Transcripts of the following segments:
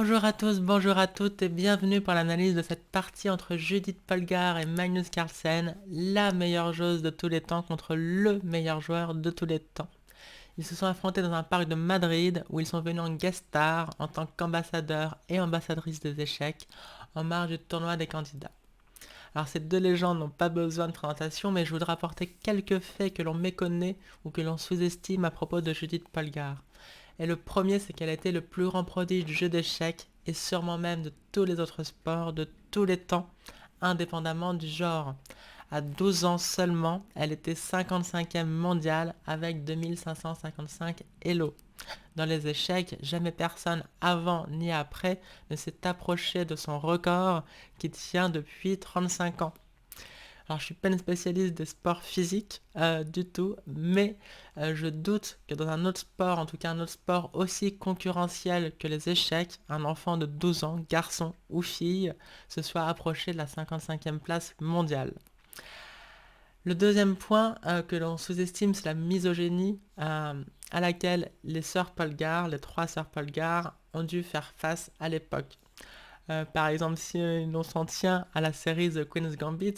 Bonjour à tous, bonjour à toutes et bienvenue pour l'analyse de cette partie entre Judith Polgar et Magnus Carlsen, la meilleure joueuse de tous les temps contre le meilleur joueur de tous les temps. Ils se sont affrontés dans un parc de Madrid où ils sont venus en guest star en tant qu'ambassadeurs et ambassadrices des échecs en marge du tournoi des candidats. Alors ces deux légendes n'ont pas besoin de présentation, mais je voudrais apporter quelques faits que l'on méconnaît ou que l'on sous-estime à propos de Judith Polgar. Et le premier, c'est qu'elle a été le plus grand prodige du jeu d'échecs et sûrement même de tous les autres sports de tous les temps, indépendamment du genre. À 12 ans seulement, elle était 55e mondiale avec 2555 Elo. Dans les échecs, jamais personne avant ni après ne s'est approché de son record qui tient depuis 35 ans. Alors, je suis pas une spécialiste des sports physiques du tout, mais je doute que dans un autre sport, en tout cas un autre sport aussi concurrentiel que les échecs, un enfant de 12 ans, garçon ou fille, se soit approché de la 55e place mondiale. Le deuxième point que l'on sous-estime, c'est la misogynie à laquelle les sœurs Polgar, les trois sœurs Polgar, ont dû faire face à l'époque. Par exemple, si l'on s'en tient à la série The Queen's Gambit,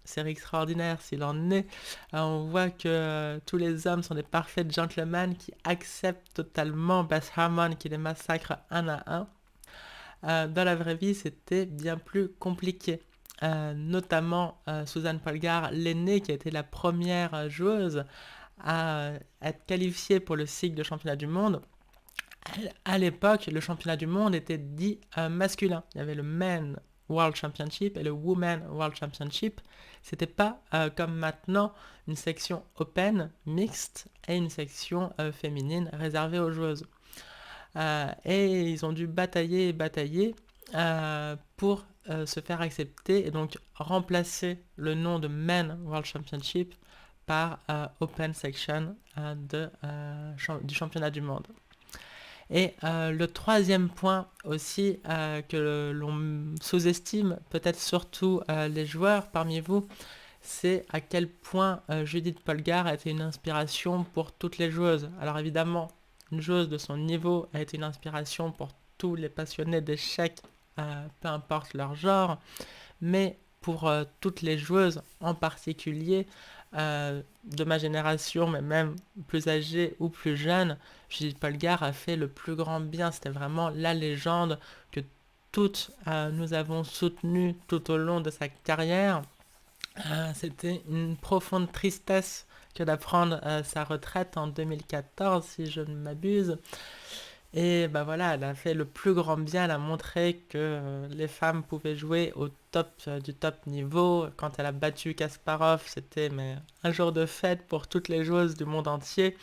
série extraordinaire s'il en est, on voit que tous les hommes sont des parfaits gentlemen qui acceptent totalement Beth Harmon qui les massacre un à un. Dans la vraie vie, c'était bien plus compliqué. Notamment Suzanne Polgar, l'aînée, qui a été la première joueuse à être qualifiée pour le cycle de championnat du monde. À l'époque, le championnat du monde était dit masculin. Il y avait le Men World Championship et le Women World Championship. C'était pas comme maintenant une section open, mixte, et une section féminine réservée aux joueuses. Et ils ont dû batailler et batailler pour se faire accepter et donc remplacer le nom de Men World Championship par Open Section du championnat du monde. Et le troisième point aussi que l'on sous-estime, peut-être surtout les joueurs parmi vous, c'est à quel point Judith Polgar a été une inspiration pour toutes les joueuses. Alors évidemment, une joueuse de son niveau a été une inspiration pour tous les passionnés d'échecs, peu importe leur genre, mais pour toutes les joueuses en particulier, de ma génération, mais même plus âgées ou plus jeunes, Judith Polgar a fait le plus grand bien. C'était vraiment la légende que toutes nous avons soutenue tout au long de sa carrière. C'était une profonde tristesse que d'apprendre sa retraite en 2014, si je ne m'abuse. Et bah voilà, elle a fait le plus grand bien, elle a montré que les femmes pouvaient jouer au top du top niveau. Quand elle a battu Kasparov, c'était un jour de fête pour toutes les joueuses du monde entier.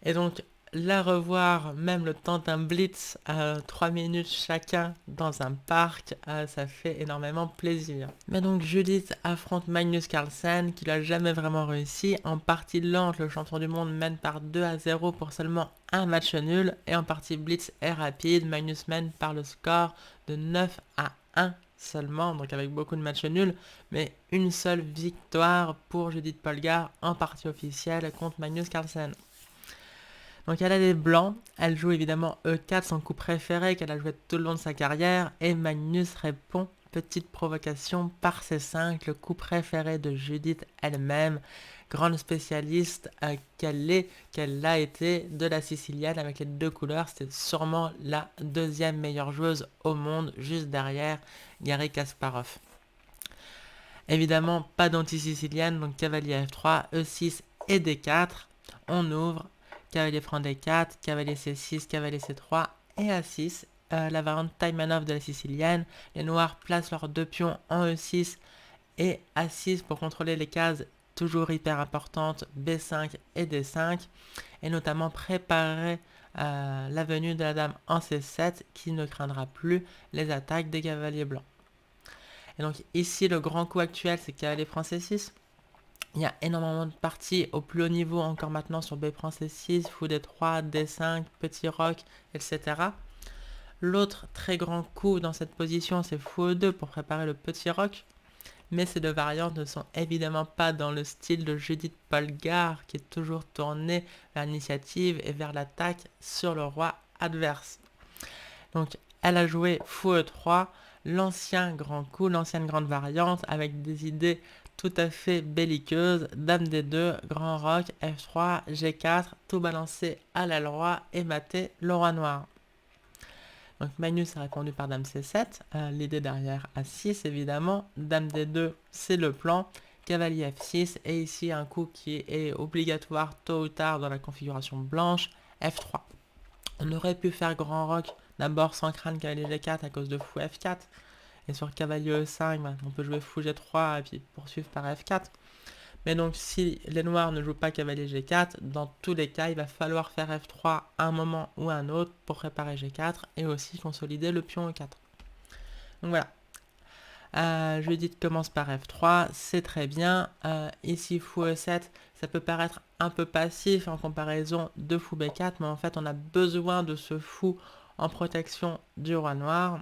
Et donc la revoir, même le temps d'un blitz à 3 minutes chacun dans un parc, ça fait énormément plaisir. Mais donc Judith affronte Magnus Carlsen qui l'a jamais vraiment réussi. En partie lente, le champion du monde mène par 2-0 pour seulement un match nul. Et en partie blitz et rapide, Magnus mène par le score de 9-1 seulement, donc avec beaucoup de matchs nuls, mais une seule victoire pour Judith Polgar en partie officielle contre Magnus Carlsen. Donc elle a les blancs, elle joue évidemment E4, son coup préféré qu'elle a joué tout le long de sa carrière, et Magnus répond, petite provocation, par C5, le coup préféré de Judith elle-même, grande spécialiste qu'elle a été de la sicilienne avec les deux couleurs, c'était sûrement la deuxième meilleure joueuse au monde, juste derrière Garry Kasparov. Évidemment, pas d'anti-sicilienne, donc cavalier F3, E6 et D4, on ouvre, cavalier prend D4, cavalier C6, cavalier C3 et A6. La variante Taimanov de la sicilienne. Les noirs placent leurs deux pions en E6 et A6 pour contrôler les cases toujours hyper importantes B5 et D5 et notamment préparer la venue de la dame en C7 qui ne craindra plus les attaques des cavaliers blancs. Et donc ici le grand coup actuel c'est cavalier prend C6. Il y a énormément de parties au plus haut niveau encore maintenant sur B prend C6, Fou D3, D5, Petit Roc, etc. L'autre très grand coup dans cette position c'est Fou E2 pour préparer le Petit Roc. Mais ces deux variantes ne sont évidemment pas dans le style de Judith Polgar qui est toujours tournée vers l'initiative et vers l'attaque sur le roi adverse. Donc elle a joué fou E3, l'ancien grand coup, l'ancienne grande variante, avec des idées tout à fait belliqueuses, Dame D2, Grand Roc, F3, G4, tout balancé à l'aile roi et maté le roi noir. Donc Magnus a répondu par Dame C7, l'idée derrière A6 évidemment, Dame D2 c'est le plan, Cavalier F6 et ici un coup qui est obligatoire tôt ou tard dans la configuration blanche, F3. On aurait pu faire Grand Roc d'abord sans crâne Cavalier G4 à cause de fou F4, et sur Cavalier E5 on peut jouer fou G3 et puis poursuivre par F4. Mais donc si les noirs ne jouent pas cavalier G4, dans tous les cas, il va falloir faire F3 à un moment ou à un autre pour préparer G4 et aussi consolider le pion E4. Donc voilà. Judith commence par F3, c'est très bien. Ici, fou E7, ça peut paraître un peu passif en comparaison de fou B4, mais en fait, on a besoin de ce fou en protection du roi noir.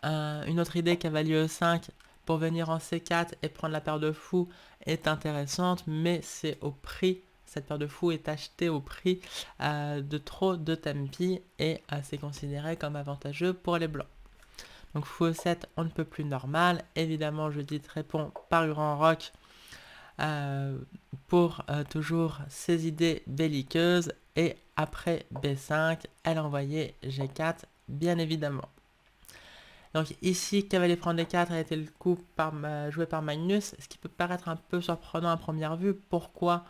Une autre idée, cavalier E5, pour venir en C4 et prendre la paire de fous est intéressante, mais c'est au prix, cette paire de fous est achetée au prix de trop de tempi et c'est considéré comme avantageux pour les blancs. Donc fou E7, on ne peut plus normal. Évidemment, Judith répond par Grand Roc pour toujours ses idées belliqueuses. Et après B5, elle a envoyé G4, bien évidemment. Donc ici, cavalier prend D4 a été le coup joué par Magnus, ce qui peut paraître un peu surprenant à première vue. Pourquoi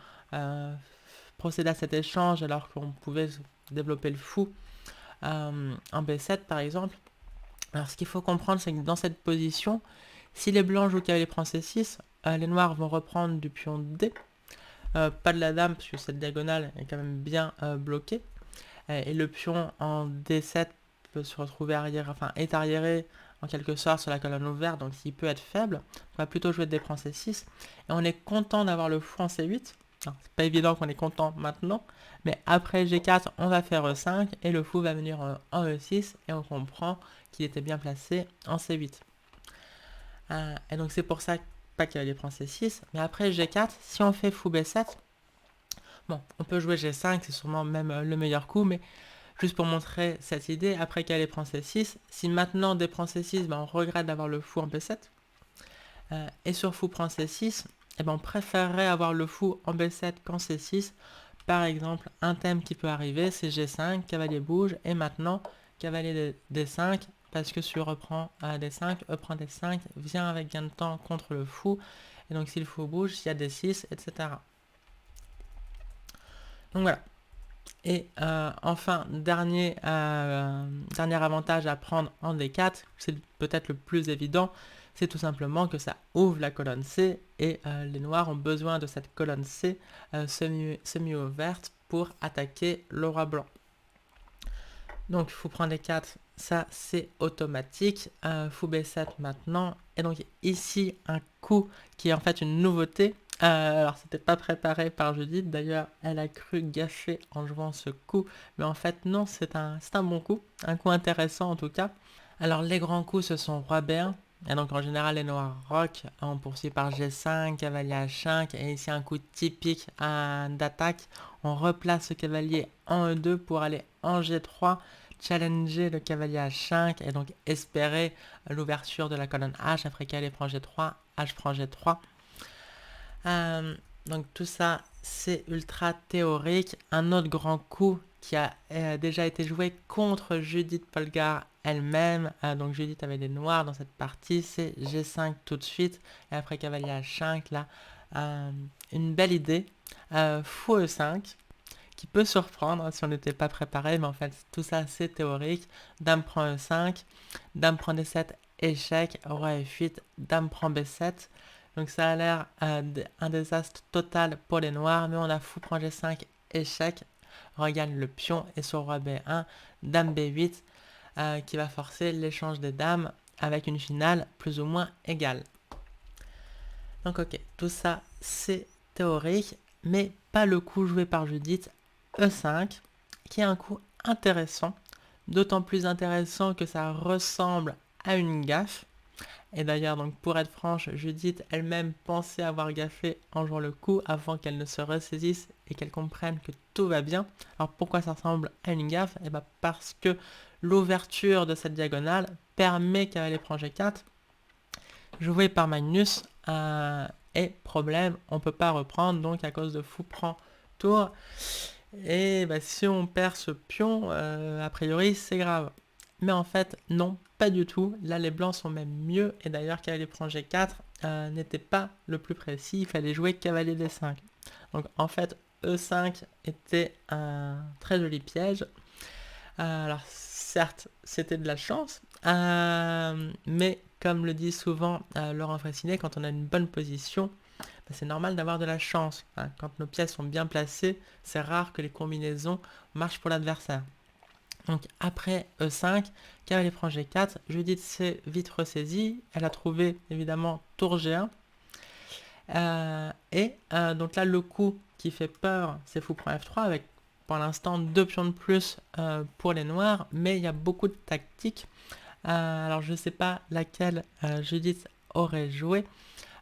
procéder à cet échange alors qu'on pouvait développer le fou en B7 par exemple? Alors ce qu'il faut comprendre, c'est que dans cette position, si les blancs jouent cavalier prend C6, les noirs vont reprendre du pion D, pas de la dame parce que cette diagonale est quand même bien bloquée, et le pion en D7 peut se retrouver est arriéré en quelque sorte sur la colonne ouverte, donc il peut être faible. On va plutôt jouer D prend C6, et on est content d'avoir le fou en C8. C'est pas évident qu'on est content maintenant, mais après G4, on va faire E5, et le fou va venir en E6, et on comprend qu'il était bien placé en C8. Et donc c'est pour ça, pas cavalier prend C6, mais après G4, si on fait fou B7, bon, on peut jouer G5, c'est sûrement même le meilleur coup, mais juste pour montrer cette idée, après cavalier prend C6, si maintenant D prend C6, on regrette d'avoir le fou en B7, et sur fou prend C6, on préférerait avoir le fou en B7 qu'en C6. Par exemple, un thème qui peut arriver, c'est G5, cavalier bouge, et maintenant, cavalier D5, parce que sur E prend D5, E prend D5, vient avec gain de temps contre le fou, et donc si le fou bouge, s'il y a D6, etc. Donc voilà. Et enfin, dernier avantage à prendre en D4, c'est peut-être le plus évident, c'est tout simplement que ça ouvre la colonne C, et les noirs ont besoin de cette colonne C semi-ouverte pour attaquer le roi blanc. Donc fou prend D4, ça c'est automatique. Fou B7 maintenant, et donc ici un coup qui est en fait une nouveauté. Alors c'était pas préparé par Judith, d'ailleurs elle a cru gaffer en jouant ce coup, mais en fait non, c'est un bon coup, un coup intéressant en tout cas. Alors les grands coups ce sont roi B1, et donc en général les noirs rock, on poursuit par G5, cavalier H5, et ici un coup typique d'attaque, on replace le cavalier en E2 pour aller en G3, challenger le cavalier H5 et donc espérer l'ouverture de la colonne H après cavalier prend G3, H prend G3. Donc tout ça c'est ultra théorique. Un autre grand coup qui a déjà été joué contre Judith Polgar elle-même, donc Judith avait des noirs dans cette partie, c'est G5 tout de suite, et après cavalier H5 là, une belle idée, fou E5, qui peut surprendre si on n'était pas préparé, mais en fait tout ça c'est théorique. Dame prend E5, dame prend D7, échec, roi F8, dame prend B7. Donc ça a l'air un désastre total pour les noirs, mais on a fou prend G5, échec, regagne le pion, et sur roi B1, dame B8, qui va forcer l'échange des dames avec une finale plus ou moins égale. Donc ok, tout ça c'est théorique, mais pas le coup joué par Judith, E5, qui est un coup intéressant, d'autant plus intéressant que ça ressemble à une gaffe. Et d'ailleurs, donc pour être franche, Judith elle-même pensait avoir gaffé en jouant le coup avant qu'elle ne se ressaisisse et qu'elle comprenne que tout va bien. Alors pourquoi ça ressemble à une gaffe? Eh ben parce que l'ouverture de cette diagonale permet cavalier prend G4, joué par Magnus, et problème, on peut pas reprendre, donc à cause de fou prend tour. Et bah, si on perd ce pion, a priori c'est grave. Mais en fait, non, pas du tout. Là, les blancs sont même mieux. Et d'ailleurs, cavalier prend G4 n'était pas le plus précis. Il fallait jouer cavalier D5. Donc en fait, E5 était un très joli piège. Alors certes, c'était de la chance. Mais comme le dit souvent Laurent Fraissinet, quand on a une bonne position, c'est normal d'avoir de la chance. Quand nos pièces sont bien placées, c'est rare que les combinaisons marchent pour l'adversaire. Donc après E5, cavalier prend G4, Judith s'est vite ressaisie. Elle a trouvé évidemment tour G1. Donc là, le coup qui fait peur, c'est fou prend F3 avec pour l'instant 2 pions de plus pour les noirs, mais il y a beaucoup de tactiques. Alors je ne sais pas laquelle Judith aurait joué.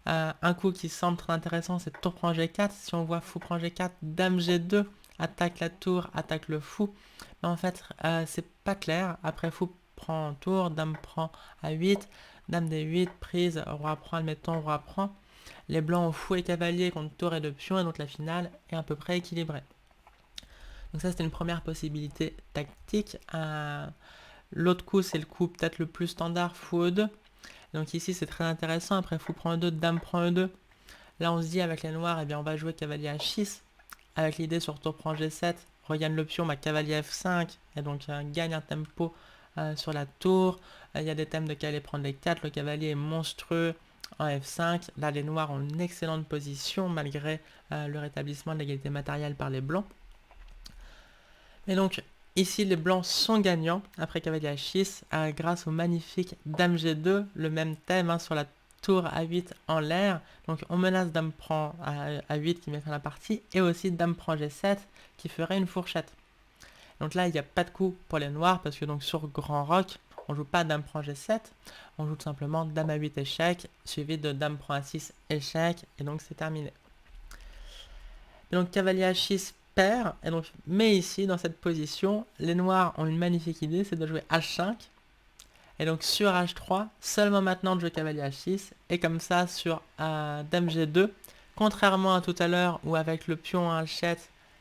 Un coup qui semble très intéressant, c'est tour prend G4. Si on voit fou prend G4, dame G2, attaque la tour, attaque le fou. Mais en fait, c'est pas clair. Après fou prend tour, dame prend A8, dame D8, prise, roi prend, admettons, roi prend. Les blancs ont fou et cavalier contre tour et deux pions, et donc la finale est à peu près équilibrée. Donc ça, c'était une première possibilité tactique. L'autre coup, c'est le coup peut-être le plus standard, fou E2. Donc ici, c'est très intéressant. Après, fou prend E2, dame prend E2. Là, on se dit, avec les noirs, eh bien, on va jouer cavalier H6. Avec l'idée sur tour prend G7, regagne le pion, cavalier F5. Et donc, gagne un tempo sur la tour. Il y a des thèmes de cavalier prendre les 4. Le cavalier est monstrueux en F5. Là, les noirs ont une excellente position, malgré le rétablissement de l'égalité matérielle par les blancs. Et donc, ici, les blancs sont gagnants après cavalier H6 grâce au magnifique dame G2, le même thème sur la tour A8 en l'air. Donc, on menace dame prend A8 qui met fin à la partie et aussi dame prend G7 qui ferait une fourchette. Donc là, il n'y a pas de coup pour les noirs parce que donc sur grand roc, on joue pas dame prend G7, on joue tout simplement dame A8 échec suivi de dame prend A6 échec et donc c'est terminé. Et donc cavalier H6 perd, et donc, mais ici, dans cette position, les noirs ont une magnifique idée, c'est de jouer H5. Et donc sur H3, seulement maintenant de jouer cavalier H6, et comme ça sur dame G2, contrairement à tout à l'heure où avec le pion H7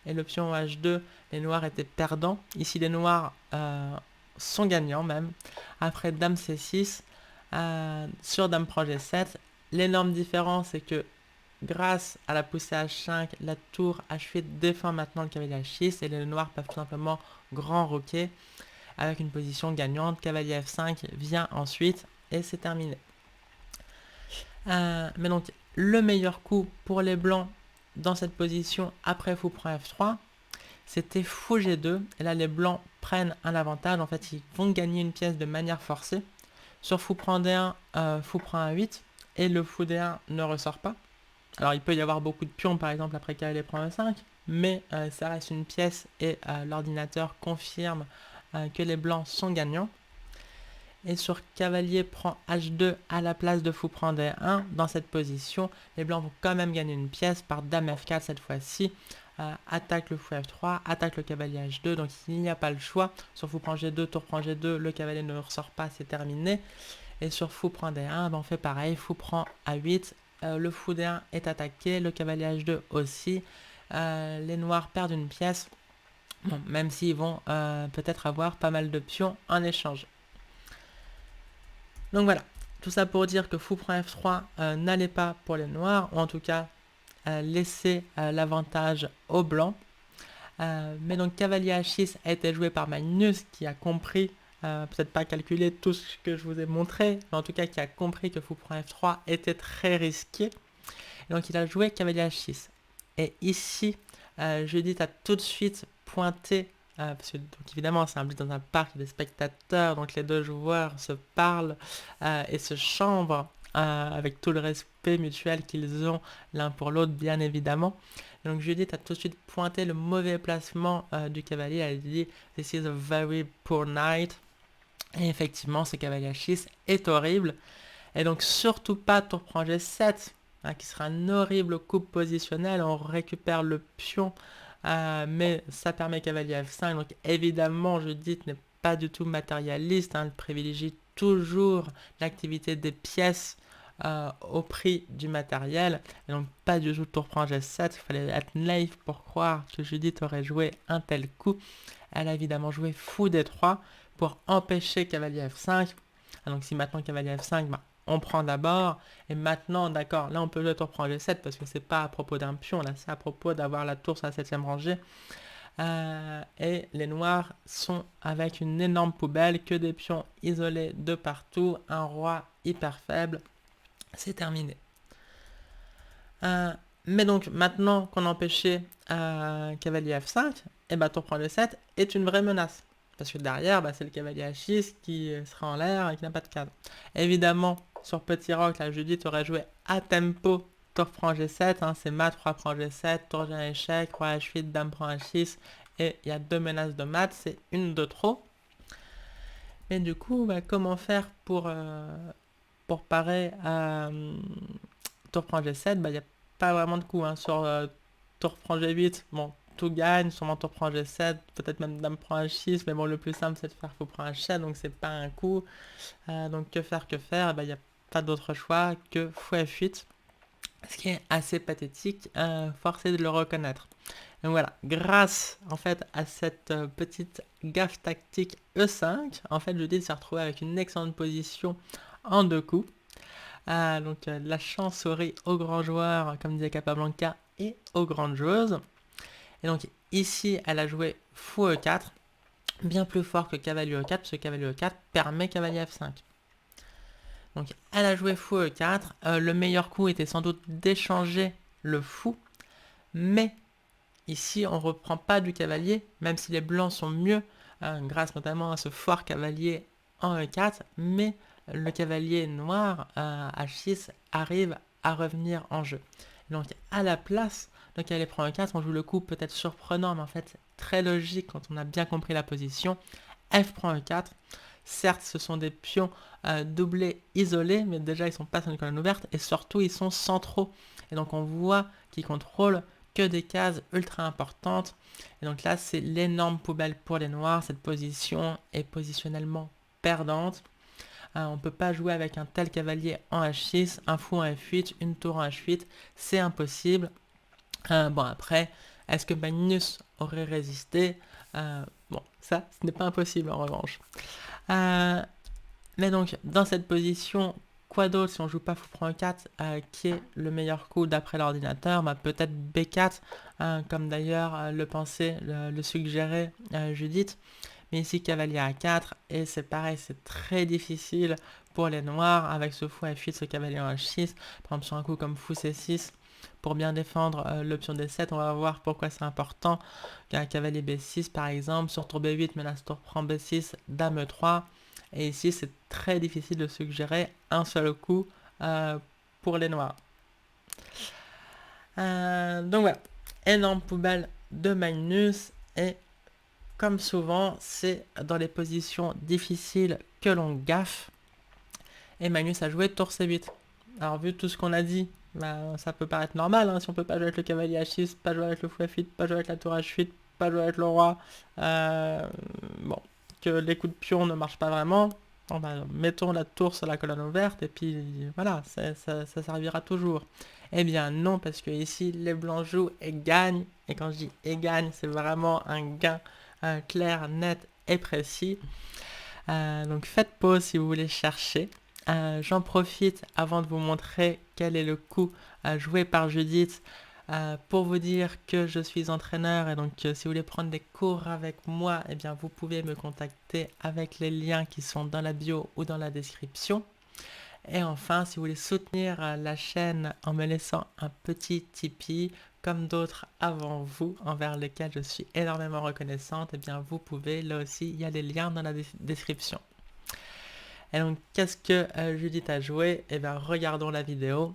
et le pion H2, les noirs étaient perdants. Ici, les noirs sont gagnants même. Après dame C6, sur dame prend G7, l'énorme différence c'est que grâce à la poussée H5, la tour H8 défend maintenant le cavalier H6 et les noirs peuvent tout simplement grand roquer avec une position gagnante. Cavalier F5 vient ensuite et c'est terminé. Mais donc le meilleur coup pour les blancs dans cette position après fou prend F3, c'était fou G2. Et là les blancs prennent un avantage. En fait, ils vont gagner une pièce de manière forcée. Sur fou prend D1, fou prend A8 et le fou D1 ne ressort pas. Alors il peut y avoir beaucoup de pions par exemple après cavalier prend E5, mais ça reste une pièce et l'ordinateur confirme que les blancs sont gagnants. Et sur cavalier prend H2 à la place de fou prend D1, dans cette position, les blancs vont quand même gagner une pièce par dame F4 cette fois-ci. Attaque le fou F3, attaque le cavalier H2, donc il n'y a pas le choix. Sur fou prend G2, tour prend G2, le cavalier ne ressort pas, c'est terminé. Et sur fou prend D1, on fait pareil, fou prend A8, le fou D1 est attaqué, le cavalier H2 aussi. Les noirs perdent une pièce, bon, même s'ils vont peut-être avoir pas mal de pions en échange. Donc voilà, tout ça pour dire que fou prend F3 n'allait pas pour les noirs, ou en tout cas laisser l'avantage aux blancs. Mais donc cavalier H6 a été joué par Magnus qui a compris, peut-être pas calculé tout ce que je vous ai montré, mais en tout cas qui a compris que fou prend F3 était très risqué. Et donc il a joué cavalier H6. Et ici, Judith a tout de suite pointé, parce que donc, évidemment c'est un but dans un parc des spectateurs, donc les deux joueurs se parlent et se chambrent avec tout le respect mutuel qu'ils ont l'un pour l'autre, bien évidemment. Et donc Judith a tout de suite pointé le mauvais placement du cavalier. Elle a dit « This is a very poor knight ». Et effectivement, ce cavalier H6 est horrible. Et donc surtout pas tour prend G7, hein, qui sera un horrible coup positionnel. On récupère le pion, mais ça permet cavalier F5. Donc évidemment, Judith n'est pas du tout matérialiste, hein, elle privilégie toujours l'activité des pièces au prix du matériel. Et donc pas du tout tour prend G7, il fallait être naïf pour croire que Judith aurait joué un tel coup. Elle a évidemment joué fou D3 pour empêcher cavalier F5. Donc si maintenant cavalier F5, bah, on prend d'abord, et maintenant, d'accord, là on peut jouer tour prend G7 parce que c'est pas à propos d'un pion, là c'est à propos d'avoir la tour sur la 7ème rangée. Et les noirs sont avec une énorme poubelle, que des pions isolés de partout, un roi hyper faible, c'est terminé. Mais donc maintenant qu'on a empêché cavalier F5, et bah tour prend G7 est une vraie menace. Parce que derrière, bah, c'est le cavalier H6 qui sera en l'air et qui n'a pas de cadre. Évidemment, sur petit roc, la Judith aurait joué à tempo tour prend G7, hein, c'est mat, roi prend G7, tour j'ai un échec, roi H8, dame prend H6, et il y a 2 menaces de mat, c'est une de trop. Mais du coup, bah, comment faire pour parer à tour prend G7? Bah, il n'y a pas vraiment de coup, hein. Sur tour prend G8, bon, tout gagne, sûrement tour prend G7, peut-être même dame prend H6, mais bon, le plus simple c'est de faire fou prend H7, donc c'est pas un coup. Donc que faire? Bah, il n'y a pas d'autre choix que fou F8, ce qui est assez pathétique, forcé de le reconnaître. Donc voilà, grâce en fait à cette petite gaffe tactique E5, en fait Judith s'est retrouvée avec une excellente position en 2 coups. Donc la chance sourit aux grands joueurs, comme disait Capablanca, et aux grandes joueuses. Et donc ici, elle a joué fou E4, bien plus fort que cavalier E4, parce que cavalier E4 permet cavalier F5. Donc elle a joué fou E4, le meilleur coup était sans doute d'échanger le fou, mais ici on ne reprend pas du cavalier, même si les blancs sont mieux, grâce notamment à ce fort cavalier en E4, mais le cavalier noir H6 arrive à revenir en jeu. Donc à la place de cavalier prend E4, on joue le coup peut-être surprenant, mais en fait très logique quand on a bien compris la position. F prend E4. Certes, ce sont des pions doublés isolés, mais déjà ils sont pas sur une colonne ouverte, et surtout ils sont centraux. Et donc on voit qu'ils contrôlent que des cases ultra importantes. Et donc là, c'est l'énorme poubelle pour les noirs. Cette position est positionnellement perdante. On ne peut pas jouer avec un tel cavalier en H6, un fou en F8, une tour en H8. C'est impossible. Bon, après, est-ce que Magnus aurait résisté? Bon, ça, ce n'est pas impossible en revanche. Mais donc, dans cette position, quoi d'autre si on joue pas fou prend E4, qui est le meilleur coup d'après l'ordinateur? Bah, peut-être B4, comme d'ailleurs le pensait, le suggérait Judith. Mais ici, cavalier A4, et c'est pareil, c'est très difficile pour les noirs, avec ce fou F8, ce cavalier en H6. Par exemple, sur un coup comme fou C6, pour bien défendre l'option D7, on va voir pourquoi c'est important. Cavalier B6, par exemple, sur tour B8, menace tour prend B6, dame E3. Et ici, c'est très difficile de suggérer un seul coup pour les noirs. Donc voilà, énorme poubelle de Magnus. Et comme souvent, c'est dans les positions difficiles que l'on gaffe. Et Magnus a joué tour C8. Alors vu tout ce qu'on a dit, bah, ça peut paraître normal, hein, si on peut pas jouer avec le cavalier H6, pas jouer avec le fou F8, pas jouer avec la tour H8, pas jouer avec le roi. Bon, que les coups de pion ne marchent pas vraiment. Bon, bah, mettons la tour sur la colonne ouverte et puis voilà, ça servira toujours. Eh bien non, parce que ici les blancs jouent et gagnent. Et quand je dis et gagnent, c'est vraiment un gain clair, net et précis. Donc faites pause si vous voulez chercher. J'en profite avant de vous montrer quel est le coup joué par Judith pour vous dire que je suis entraîneur, et donc si vous voulez prendre des cours avec moi, eh bien vous pouvez me contacter avec les liens qui sont dans la bio ou dans la description. Et enfin, si vous voulez soutenir la chaîne en me laissant un petit Tipeee, comme d'autres avant vous, envers lesquels je suis énormément reconnaissante, eh bien vous pouvez, là aussi, il y a les liens dans la description. Et donc, qu'est-ce que Judith a joué? Eh bien, regardons la vidéo.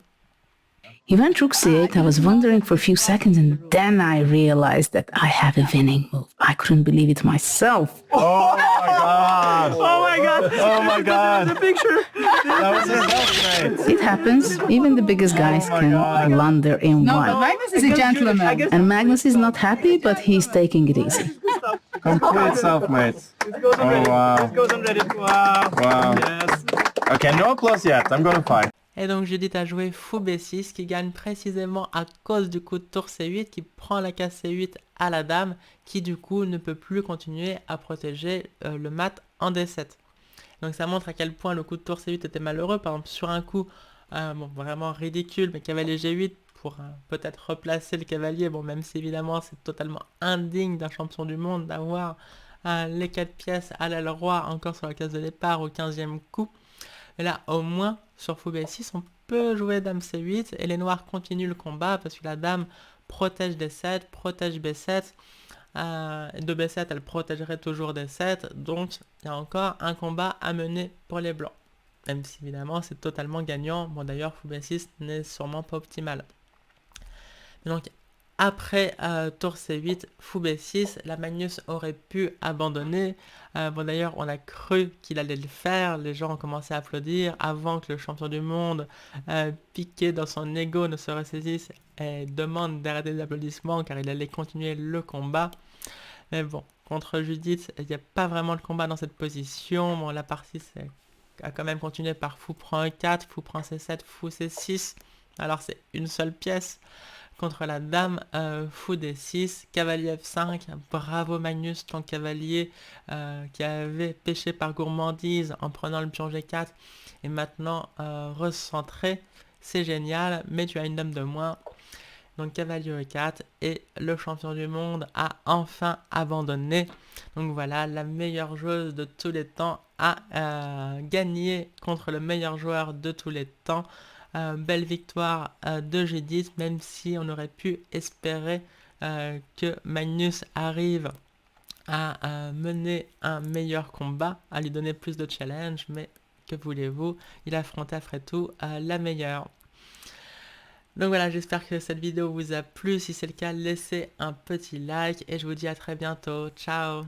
He went rook c8. I was wondering for a few seconds, and then I realized that I have a winning move. I couldn't believe it myself. Oh my god! god! Oh my god! Oh my god! The picture! That was his selfmate. It happens. Even the biggest guys Oh my can God. blunder in No, but one. Magnus is a gentleman. And Magnus is not happy, but he's taking it easy. Complete selfmates. Oh wow. goes on Reddit. Wow. Wow. Yes. Okay, no applause yet. I'm gonna fight. Et donc Judith a joué fou B6 qui gagne précisément à cause du coup de tour C8 qui prend la case C8 à la dame qui du coup ne peut plus continuer à protéger le mat en D7. Donc ça montre à quel point le coup de tour C8 était malheureux. Par exemple sur un coup bon, vraiment ridicule, mais cavalier G8 pour peut-être replacer le cavalier. Bon, même si évidemment c'est totalement indigne d'un champion du monde d'avoir les 4 pièces à l'aile roi encore sur la case de départ au 15e coup. Mais là, au moins, sur fou B6, on peut jouer dame C8 et les noirs continuent le combat parce que la dame protège D7, protège B7. De B7, elle protégerait toujours D7. Donc, il y a encore un combat à mener pour les blancs. Même si, évidemment, c'est totalement gagnant. Bon, d'ailleurs, fou B6 n'est sûrement pas optimal. Donc, après tour C8, fou B6, la Magnus aurait pu abandonner. Bon d'ailleurs, on a cru qu'il allait le faire. Les gens ont commencé à applaudir avant que le champion du monde, piqué dans son ego, ne se ressaisisse et demande d'arrêter les applaudissements car il allait continuer le combat. Mais bon, contre Judith, il n'y a pas vraiment de combat dans cette position. Bon, la partie a quand même continué par fou prend E4, fou prend C7, fou C6. Alors c'est une seule pièce. Contre la dame, fou D6, cavalier F5, bravo Magnus, ton cavalier qui avait pêché par gourmandise en prenant le pion G4 et maintenant recentré, c'est génial, mais tu as une dame de moins. Donc cavalier E4 et le champion du monde a enfin abandonné. Donc voilà, la meilleure joueuse de tous les temps a gagné contre le meilleur joueur de tous les temps. Belle victoire de Judith, même si on aurait pu espérer que Magnus arrive à mener un meilleur combat, à lui donner plus de challenge, mais que voulez-vous, il affrontait après tout la meilleure. Donc voilà, j'espère que cette vidéo vous a plu. Si c'est le cas, laissez un petit like et je vous dis à très bientôt. Ciao!